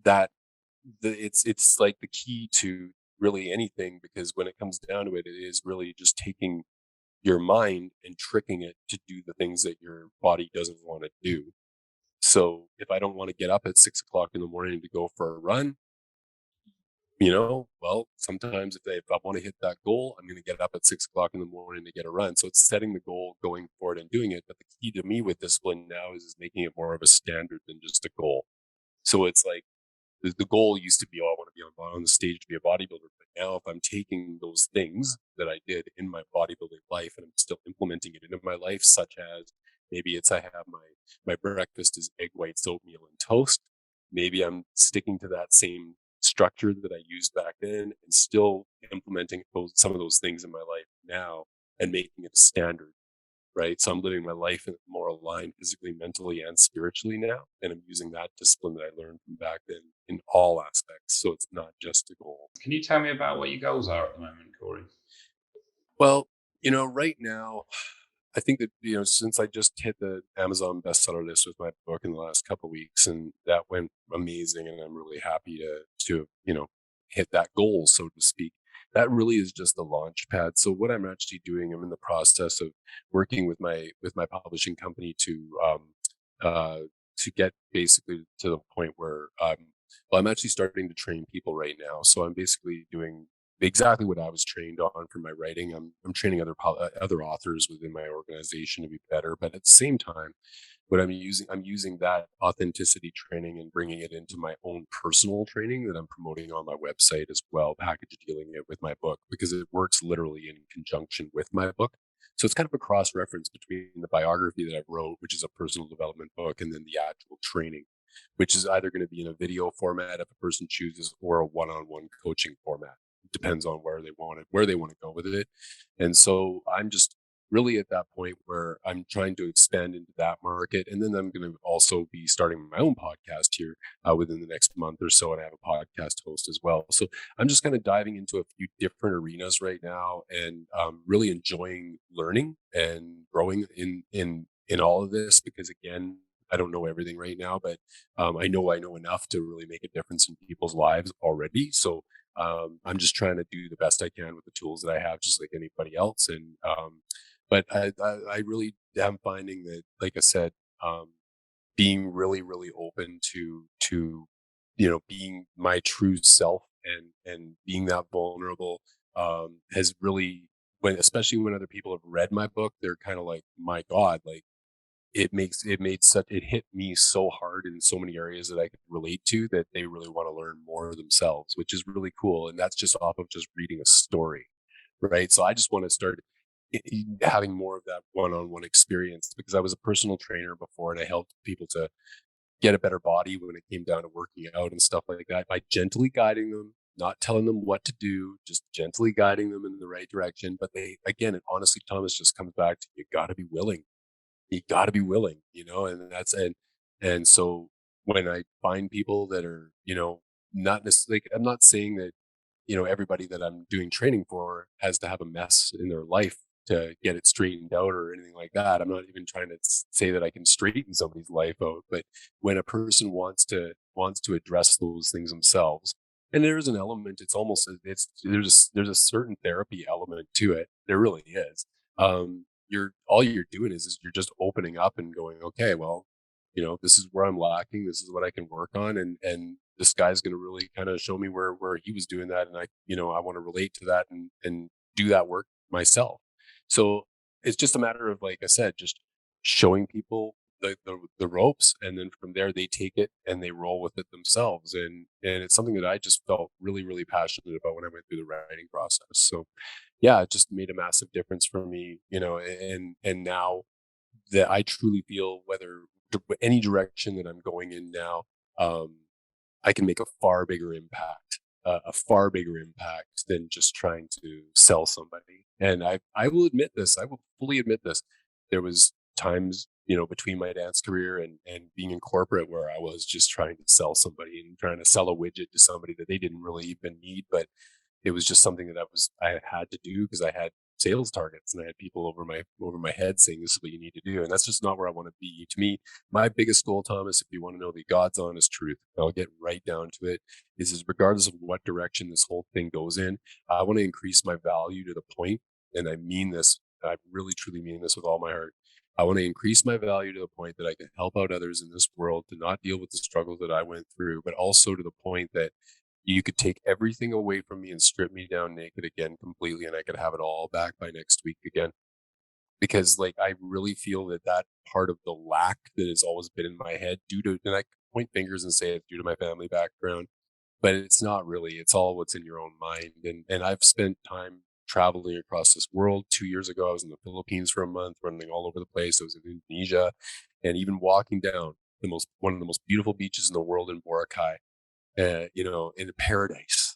that. It's like the key to really anything, because when it comes down to it, it is really just taking your mind and tricking it to do the things that your body doesn't want to do. So if I don't want to get up at 6 o'clock in the morning to go for a run, well, sometimes if I want to hit that goal, I'm going to get up at 6 o'clock in the morning to get a run. So it's setting the goal, going for it and doing it. But the key to me with discipline now is making it more of a standard than just a goal. So it's like the goal used to be, oh, I want to be on the stage to be a bodybuilder. But now if I'm taking those things that I did in my bodybuilding life and I'm still implementing it into my life, such as maybe it's I have my breakfast is egg whites, oatmeal, and toast. Maybe I'm sticking to that same structure that I used back then and still implementing some of those things in my life now and making it a standard, right? So I'm living my life more aligned physically, mentally, and spiritually now. And I'm using that discipline that I learned from back then in all aspects. So it's not just a goal. Can you tell me about what your goals are at the moment, Corey? Well, right now, I think that, since I just hit the Amazon bestseller list with my book in the last couple of weeks, and that went amazing, and I'm really happy to hit that goal, so to speak. That really is just the launch pad. So what I'm actually doing, I'm in the process of working with my publishing company uh, to get basically to the point where I'm actually starting to train people right now. So I'm basically doing exactly what I was trained on for my writing. I'm training other authors within my organization to be better, but at the same time, what I'm using that authenticity training and bringing it into my own personal training that I'm promoting on my website as well, package dealing it with my book, because it works literally in conjunction with my book. So it's kind of a cross reference between the biography that I wrote, which is a personal development book, and then the actual training, which is either going to be in a video format if a person chooses, or a one-on-one coaching format. It depends on where they want to go with it. And so I'm just really at that point where I'm trying to expand into that market. And then I'm going to also be starting my own podcast here within the next month or so. And I have a podcast host as well. So I'm just kind of diving into a few different arenas right now, and really enjoying learning and growing in all of this, because again, I don't know everything right now, but I know enough to really make a difference in people's lives already. So I'm just trying to do the best I can with the tools that I have, just like anybody else. And but I really am finding that, like I said, um, being really, really open to being my true self and being that vulnerable has really, especially when other people have read my book, they're kind of like, my God, like it hit me so hard in so many areas that I could relate to, that they really want to learn more themselves, which is really cool. And that's just off of just reading a story, right? So I just want to start having more of that one-on-one experience, because I was a personal trainer before and I helped people to get a better body when it came down to working out and stuff like that, by gently guiding them, not telling them what to do, just gently guiding them in the right direction. But they, again, and honestly, Thomas, just comes back to, you got to be willing. You got to be willing, and and so when I find people that are, not necessarily, like, I'm not saying that, everybody that I'm doing training for has to have a mess in their life to get it straightened out or anything like that. I'm not even trying to say that I can straighten somebody's life out, but when a person wants to address those things themselves, and there's an element, it's almost, there's a certain therapy element to it. There really is. All you're doing is you're just opening up and going, okay, well, this is where I'm lacking. This is what I can work on. And this guy's going to really kind of show me where he was doing that. And I want to relate to that and do that work myself. So it's just a matter of, like I said, just showing people the ropes. And then from there, they take it and they roll with it themselves. And it's something that I just felt really, really passionate about when I went through the writing process. So yeah, it just made a massive difference for me, and now that I truly feel, whether any direction that I'm going in now, um, I can make a far bigger impact, a far bigger impact than just trying to sell somebody. And I will admit this, I will fully admit this. There was times, between my dance career and being in corporate, where I was just trying to sell somebody and trying to sell a widget to somebody that they didn't really even need, but it was just something that I had to do because I had sales targets and I had people over my head saying, this is what you need to do. And that's just not where I want to be. To me, my biggest goal, Thomas, if you want to know the God's honest truth, I'll get right down to it, is regardless of what direction this whole thing goes in, I want to increase my value to the point, and I mean this, I really truly mean this with all my heart. I want to increase my value to the point that I can help out others in this world to not deal with the struggles that I went through, but also to the point that you could take everything away from me and strip me down naked again completely, and I could have it all back by next week again. Because, like, I really feel that part of the lack that has always been in my head, due to, and I point fingers and say it's due to my family background, but it's not really. It's all what's in your own mind. And I've spent time traveling across this world. 2 years ago, I was in the Philippines for a month, running all over the place. I was in Indonesia, and even walking down one of the most beautiful beaches in the world in Boracay, in paradise.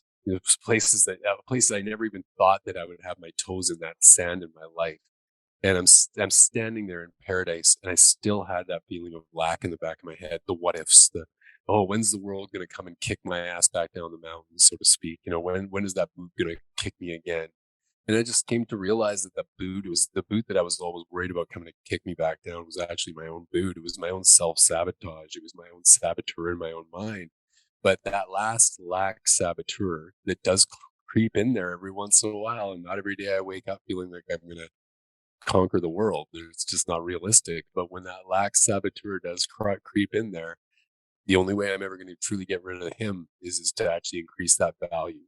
Places I never even thought that I would have my toes in that sand in my life. And I'm standing there in paradise, and I still had that feeling of lack in the back of my head. The what ifs, oh, when's the world going to come and kick my ass back down the mountain, so to speak? When is that boot going to kick me again? And I just came to realize that the boot that I was always worried about coming to kick me back down was actually my own boot. It was my own self-sabotage. It was my own saboteur in my own mind. But that last lack saboteur that does creep in there every once in a while, and not every day I wake up feeling like I'm going to conquer the world. It's just not realistic. But when that lack saboteur does creep in there, the only way I'm ever going to truly get rid of him is to actually increase that value.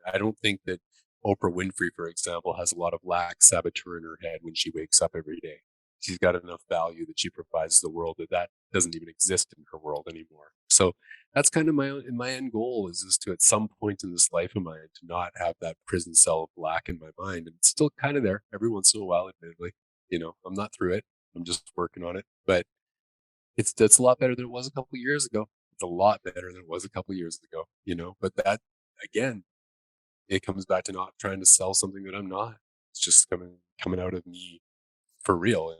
I don't think that Oprah Winfrey, for example, has a lot of lack saboteur in her head when she wakes up every day. She's got enough value that she provides the world that doesn't even exist in her world anymore. So that's kind of my end goal is to, at some point in this life of mine, to not have that prison cell of lack in my mind. And it's still kind of there every once in a while, admittedly. I'm not through it. I'm just working on it. But it's a lot better than it was a couple of years ago. It's a lot better than it was a couple of years ago. But that, again, it comes back to not trying to sell something that I'm not. It's just coming out of me for real.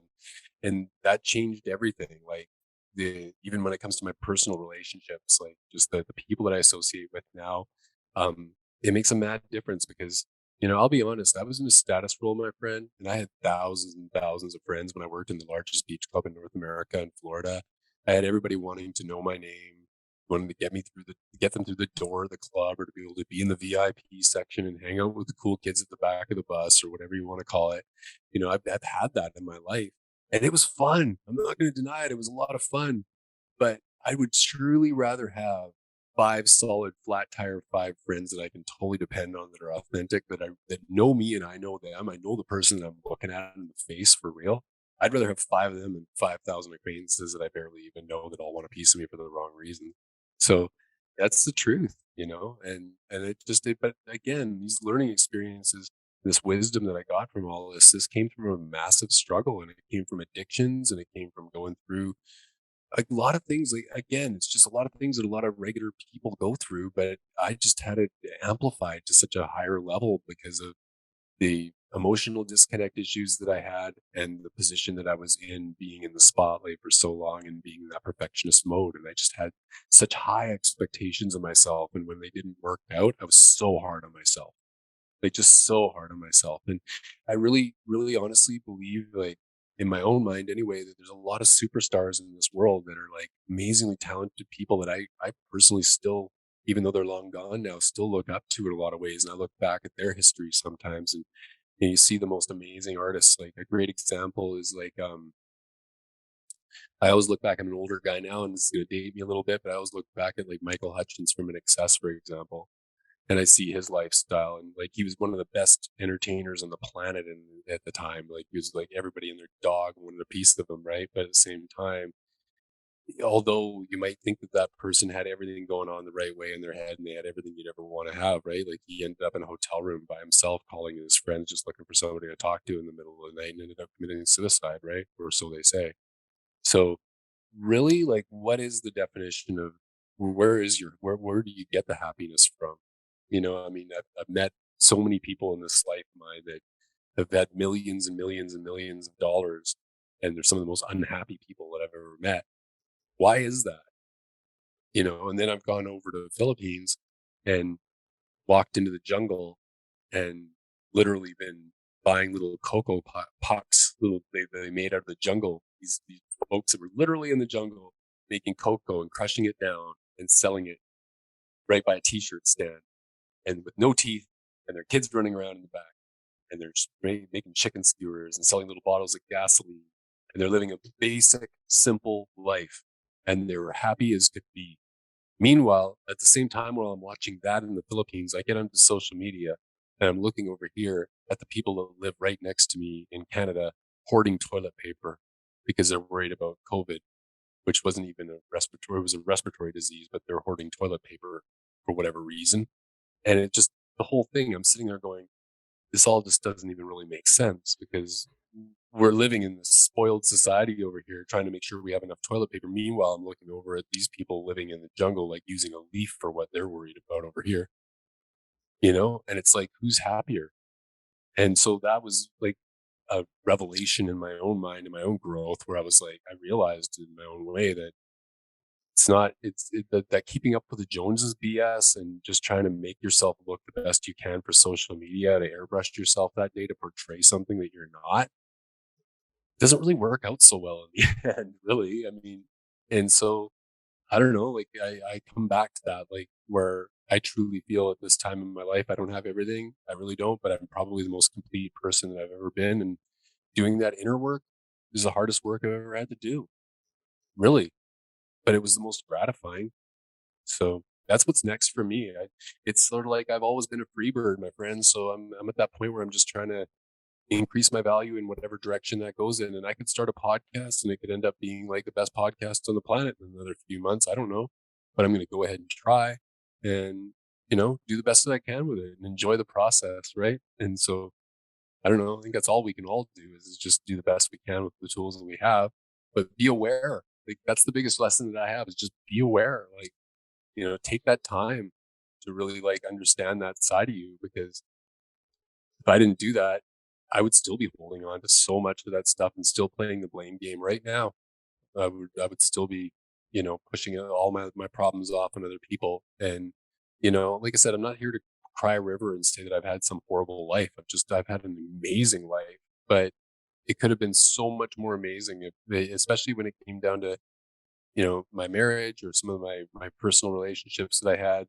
And that changed everything. Like, even when it comes to my personal relationships, like just the people that I associate with now, it makes a mad difference because, I'll be honest, I was in a status role, my friend, and I had thousands and thousands of friends when I worked in the largest beach club in North America in Florida. I had everybody wanting to know my name, wanted to get them through the door of the club, or to be able to be in the VIP section and hang out with the cool kids at the back of the bus, or whatever you want to call it. I've had that in my life, and it was fun. I'm not going to deny it. It was a lot of fun, but I would truly rather have five solid flat tire five friends that I can totally depend on, that are authentic, that know me and I know them. I know the person that I'm looking at in the face for real. I'd rather have five of them than 5,000 acquaintances that I barely even know, that all want a piece of me for the wrong reason. So that's the truth, but again, these learning experiences, this wisdom that I got from all this came from a massive struggle, and it came from addictions, and it came from going through a lot of things. Like, again, it's just a lot of things that a lot of regular people go through, but I just had it amplified to such a higher level because of the emotional disconnect issues that I had, and the position that I was in, being in the spotlight for so long and being in that perfectionist mode. And I just had such high expectations of myself. And when they didn't work out, I was so hard on myself, like just so hard on myself. And I really, really honestly believe, like, in my own mind anyway, that there's a lot of superstars in this world that are like amazingly talented people that I personally still, even though they're long gone now, still look up to in a lot of ways. And I look back at their history sometimes, and you see the most amazing artists. Like, a great example is like, I always look back. I'm an older guy now, and this is going to date me a little bit, but I always look back at like Michael Hutchins from INXS, for example, and I see his lifestyle, and like, he was one of the best entertainers on the planet, and at the time, like, he was like, everybody and their dog wanted a piece of him, right? But at the same time, although you might think that that person had everything going on the right way in their head, and they had everything you'd ever want to have, right? Like, he ended up in a hotel room by himself, calling his friends, just looking for somebody to talk to in the middle of the night, and ended up committing suicide, right? Or so they say. So really, like, what is the definition of, where do you get the happiness from? I mean, I've met so many people in this life of mine that have had millions and millions and millions of dollars, and they're some of the most unhappy people that I've ever met. Why is that? And then I've gone over to the Philippines and walked into the jungle, and literally been buying little cocoa pucks, little they made out of the jungle. These folks that were literally in the jungle making cocoa and crushing it down and selling it right by a t-shirt stand, and with no teeth, and their kids running around in the back, and they're just making chicken skewers and selling little bottles of gasoline, and they're living a basic, simple life, and they were happy as could be. Meanwhile, at the same time, while I'm watching that in the Philippines, I get onto social media, and I'm looking over here at the people that live right next to me in Canada, hoarding toilet paper because they're worried about COVID, which wasn't even it was a respiratory disease, but they're hoarding toilet paper for whatever reason. And the whole thing, I'm sitting there going, this all just doesn't even really make sense, because we're living in this spoiled society over here, trying to make sure we have enough toilet paper. Meanwhile, I'm looking over at these people living in the jungle, like using a leaf for what they're worried about over here, and it's like, who's happier? And so that was like a revelation in my own mind, in my own growth, where I was like, I realized in my own way that that keeping up with the Joneses BS, and just trying to make yourself look the best you can for social media, to airbrush yourself that day to portray something that you're not, doesn't really work out so well in the end, really. I mean, and so I don't know, like, I come back to that, like, where I truly feel at this time in my life, I don't have everything. I really don't, but I'm probably the most complete person that I've ever been. And doing that inner work is the hardest work I've ever had to do, really. But it was the most gratifying. So that's what's next for me. It's sort of like, I've always been a free bird, my friend. So I'm at that point where I'm just trying to increase my value in whatever direction that goes in. And I could start a podcast, and it could end up being like the best podcast on the planet in another few months. I don't know, but I'm going to go ahead and try, and, do the best that I can with it and enjoy the process. Right. And so I don't know. I think that's all we can all do, is just do the best we can with the tools that we have, but be aware. Like, that's the biggest lesson that I have, is just be aware. Like, take that time to really, like, understand that side of you, because if I didn't do that, I would still be holding on to so much of that stuff and still playing the blame game right now. I would still be, pushing all my problems off on other people. And, like I said, I'm not here to cry a river and say that I've had some horrible life. I've had an amazing life, but it could have been so much more amazing, especially when it came down to, my marriage or some of my personal relationships that I had,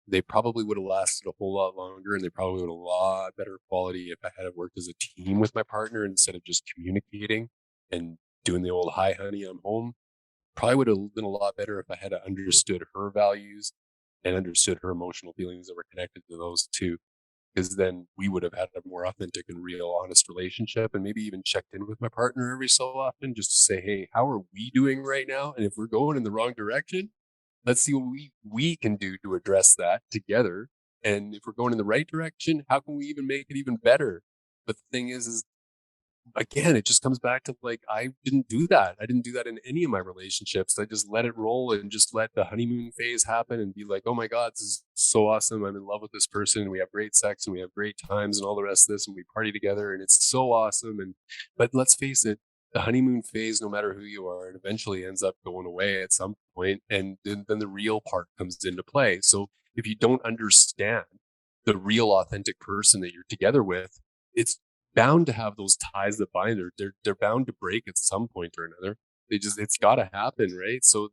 they probably would have lasted a whole lot longer, and they probably would have a lot better quality if I had worked as a team with my partner instead of just communicating and doing the old "Hi, honey, I'm home." Probably would have been a lot better if I had understood her values and understood her emotional feelings that were connected to those two, because then we would have had a more authentic and real, honest relationship, and maybe even checked in with my partner every so often just to say, "Hey, how are we doing right now? And if we're going in the wrong direction, let's see what we can do to address that together. And if we're going in the right direction, how can we even make it even better?" But the thing is again, it just comes back to like, I didn't do that. I didn't do that in any of my relationships. I just let it roll and just let the honeymoon phase happen and be like, "Oh my God, this is so awesome. I'm in love with this person. We have great sex and we have great times and all the rest of this. And we party together and it's so awesome." But let's face it, the honeymoon phase, no matter who you are, it eventually ends up going away at some point, and then the real part comes into play. So if you don't understand the real authentic person that you're together with, it's bound to have those ties that bind her. They're bound to break at some point or another. It's got to happen, right? So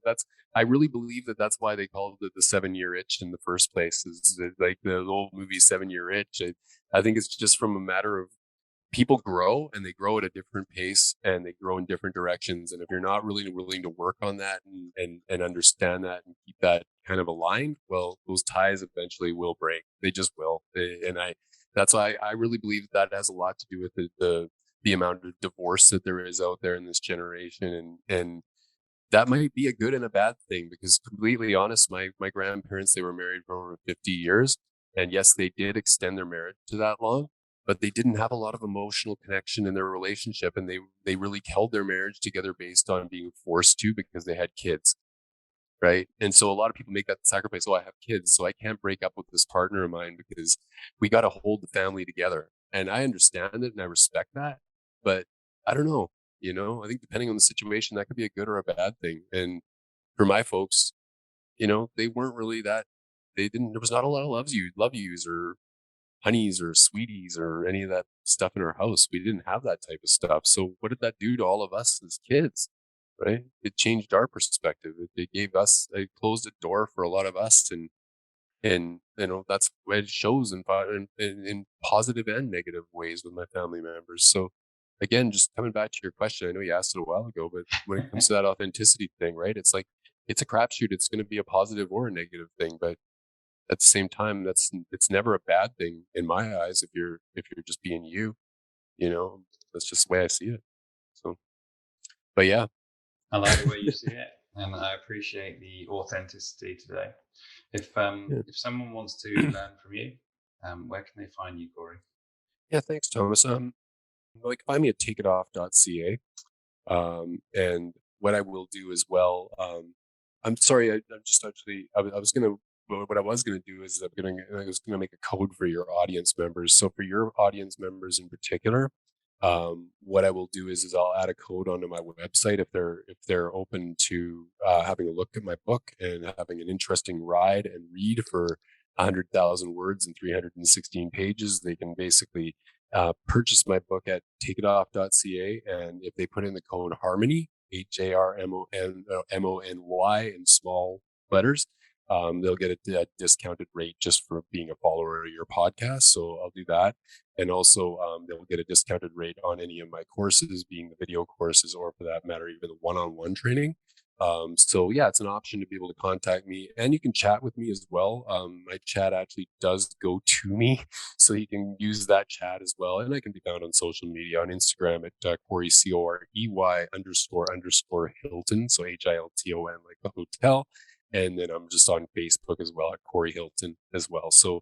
I really believe that that's why they called it the 7 year itch in the first place. Is like the old movie 7 year itch. I think it's just from a matter of people grow, and they grow at a different pace, and they grow in different directions. And if you're not really willing to work on that and understand that and keep that kind of aligned, well, those ties eventually will break. They just will. And that's why I really believe that has a lot to do with the amount of divorce that there is out there in this generation. And that might be a good and a bad thing, because completely honest, my grandparents, they were married for over 50 years. And yes, they did extend their marriage to that long, but they didn't have a lot of emotional connection in their relationship. And they really held their marriage together based on being forced to, because they had kids. Right. And so a lot of people make that sacrifice. "Oh, I have kids, so I can't break up with this partner of mine because we got to hold the family together." And I understand it and I respect that. But I don't know, I think depending on the situation, that could be a good or a bad thing. And for my folks, they weren't really there was not a lot of love yous or honeys or sweeties or any of that stuff in our house. We didn't have that type of stuff. So what did that do to all of us as kids? Right? It changed our perspective. It closed a door for a lot of us, and that's what it shows in positive and negative ways with my family members. So again, just coming back to your question, I know you asked it a while ago, but when it comes to that authenticity thing, right? It's like, it's a crapshoot. It's going to be a positive or a negative thing, but at the same time, it's never a bad thing in my eyes if you're just being you. You know, that's just the way I see it. So, but yeah, I like the way you see it, and I appreciate the authenticity today. yeah, If someone wants to learn from you, where can they find you, Corey? yeah. Thanks, Thomas. Like, find me at takeitoff.ca. And what I will do as well, I'm sorry, I'm just actually, I was gonna, what I was gonna do is I was gonna make a code for your audience members. So for your audience members in particular, what I will do is I'll add a code onto my website if they're open to having a look at my book and having an interesting ride and read for 100,000 words and 316 pages. They can basically purchase my book at takeitoff.ca, and if they put in the code Harmony, HARMONY in small letters, they'll get a discounted rate just for being a follower of your podcast. So I'll do that. And also, they'll get a discounted rate on any of my courses, being the video courses, or for that matter, even the one-on-one training. So yeah, it's an option to be able to contact me, and you can chat with me as well. My chat actually does go to me, so you can use that chat as well. And I can be found on social media on Instagram at Corey, Corey Hilton. So Hilton, like the hotel. And then I'm just on Facebook as well at Corey Hilton as well. So,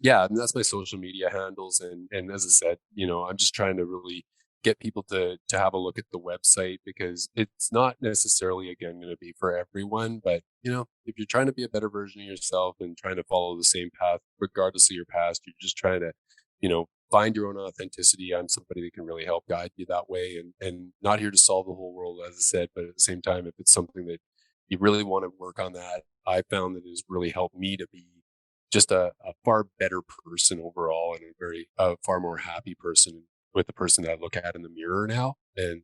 yeah, and that's my social media handles. And as I said, I'm just trying to really get people to have a look at the website, because it's not necessarily, again, going to be for everyone. But if you're trying to be a better version of yourself and trying to follow the same path regardless of your past, you're just trying to find your own authenticity, I'm somebody that can really help guide you that way. And not here to solve the whole world, as I said, but at the same time, if it's something that you really want to work on, that I found that has really helped me to be just a far better person overall, and a far more happy person with the person that I look at in the mirror now. And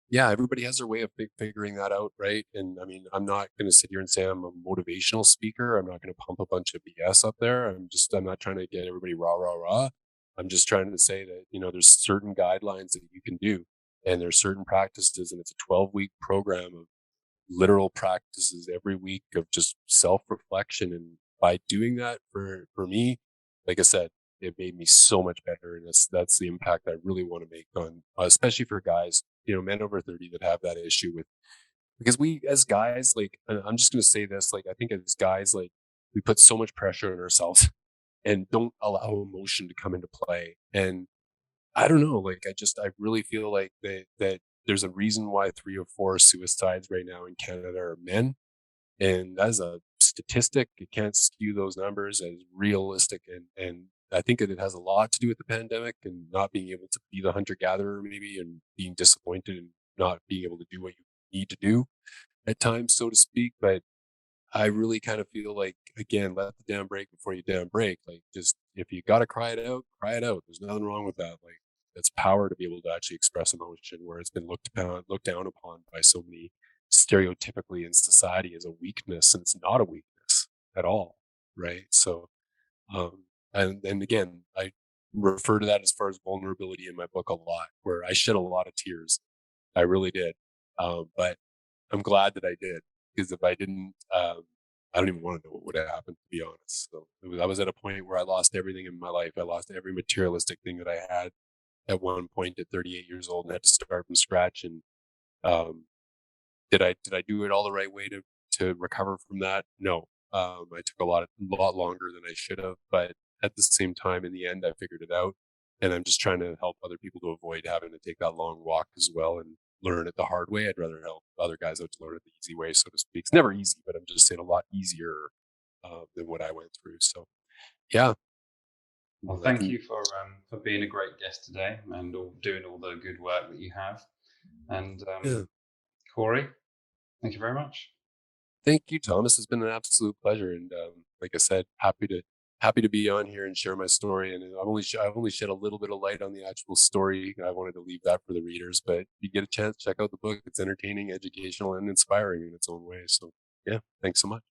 yeah, everybody has their way of figuring that out, right? And I mean, I'm not going to sit here and say I'm a motivational speaker. I'm not going to pump a bunch of BS up there. I'm not trying to get everybody rah, rah, rah. I'm just trying to say that, there's certain guidelines that you can do, and there's certain practices, and it's a 12-week program of literal practices every week of just self-reflection. And by doing that for me, like I said, it made me so much better. And that's the impact I really want to make on, especially for guys, men over 30 that have that issue with, because we as guys, like, I'm just going to say this, like, I think as guys, like, we put so much pressure on ourselves and don't allow emotion to come into play. And I don't know, like, I really feel like that there's a reason why 3 or 4 suicides right now in Canada are men, and as a statistic, you can't skew those numbers as realistic, and I think that it has a lot to do with the pandemic and not being able to be the hunter-gatherer maybe, and being disappointed and not being able to do what you need to do at times, so to speak. But I really kind of feel like, again, let the dam break before you damn break. Like, just if you got to cry it out, cry it out. There's nothing wrong with that. Like, it's power to be able to actually express emotion, where it's been looked down upon by so many stereotypically in society as a weakness, and it's not a weakness at all, right? So, and again, I refer to that as far as vulnerability in my book a lot, where I shed a lot of tears. I really did, but I'm glad that I did, because if I didn't, I don't even want to know what would have happened, to be honest. So I was at a point where I lost everything in my life. I lost every materialistic thing that I had at one point at 38 years old, and had to start from scratch. And um, did I do it all the right way to recover from that? No. I took a lot longer than I should have, but at the same time, in the end, I figured it out. And I'm just trying to help other people to avoid having to take that long walk as well, and learn it the hard way. I'd rather help other guys out to learn it the easy way, so to speak. It's never easy, but I'm just saying a lot easier than what I went through. So yeah, Well, I thank can. you for being a great guest today and doing all the good work that you have. And Yeah. Corey, thank you very much. Thank you, Thomas. It's been an absolute pleasure, and like I said, happy to be on here and share my story. And I've only shed a little bit of light on the actual story. I wanted to leave that for the readers, but if you get a chance, check out the book. It's entertaining, educational, and inspiring in its own way. So yeah, thanks so much.